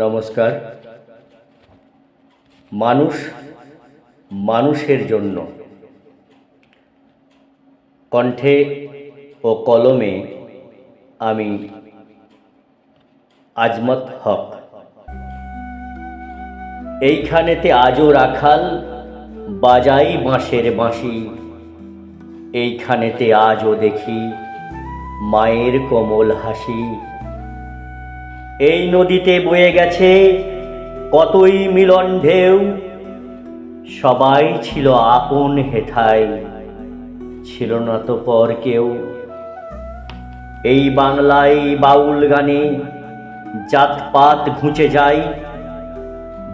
নমস্কার। মানুষ মানুষের জন্য কণ্ঠে ও কলমে আমি আজমত হক। এইখানেতে আজও রাখাল বাজাই বাঁশের বাঁশি, এইখানেতে আজও দেখি মায়ের কোমল হাসি। এই নদীতে বয়ে গেছে কতই মিলন ঢেউ, সবাই ছিল আপন হেথায়, ছিল না তো পর কেউ। এই বাংলায় বাউল গানে জাতপাত ঘুচে যায়,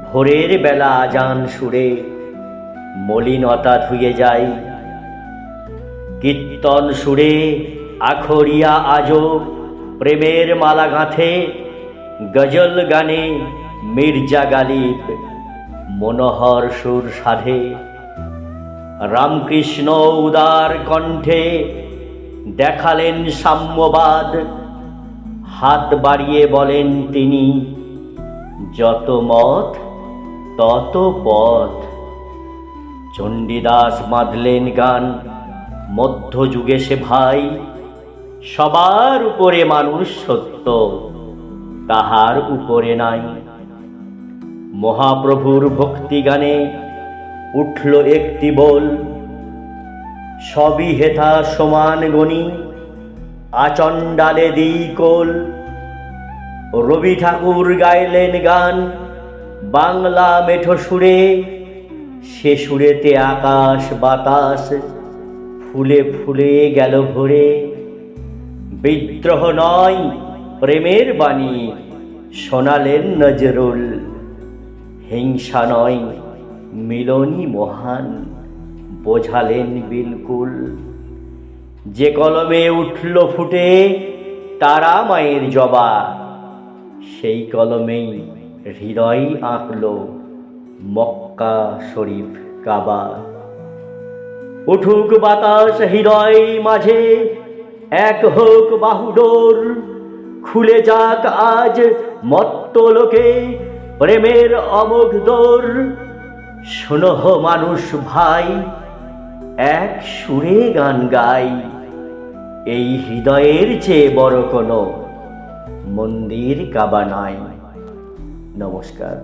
ভোরের বেলা আজান সুরে মলিনতা ধুয়ে যায়। কীর্তন সুরে আখরিয়া আজও প্রেমের মালা গাঁথে, গজল গানে মির্জা গালিব মনোহর সুর সাধে। রামকৃষ্ণ উদার কণ্ঠে দেখালেন সাম্যবাদ, হাত বাড়িয়ে বলেন তিনি যত মত তত পথ। চণ্ডীদাস বাঁধলেন গান মধ্যযুগে সে ভাই, সবার উপরে মানুষ সত্য, তাহার উপরে নাই। মহাপ্রভুর ভক্তি গানে উঠল একটি বল, সবই হেথা সমান গণি আচণ্ডালে দিই কোল। রবি ঠাকুর গাইলেন গান বাংলা মেঠো সুরে, সে সুরেতে আকাশ বাতাস ফুলে ফুলে গেল ভরে। বিদ্রোহ নয় প্রেমের বাণী শোনালেন নজরুল, হিংসা নয় মিলনই মহান বোঝালেন বিলকুল। যে কলমে উঠল ফুটে তারা মায়ের জবা, সেই কলমেই হৃদয় আঁকল মক্কা শরীফ কাবা। উঠুক বাতাস হৃদয় মাঝে, এক হোক বাহুডোর, খুলে যাক আজ মত্ত লোকে প্রেমের অমোঘ দোর। শোনো মানুষ ভাই, এক সুরে গান গাই, এই হৃদয়ের চেয়ে বড় কোনো মন্দির কাবা নাই। নমস্কার।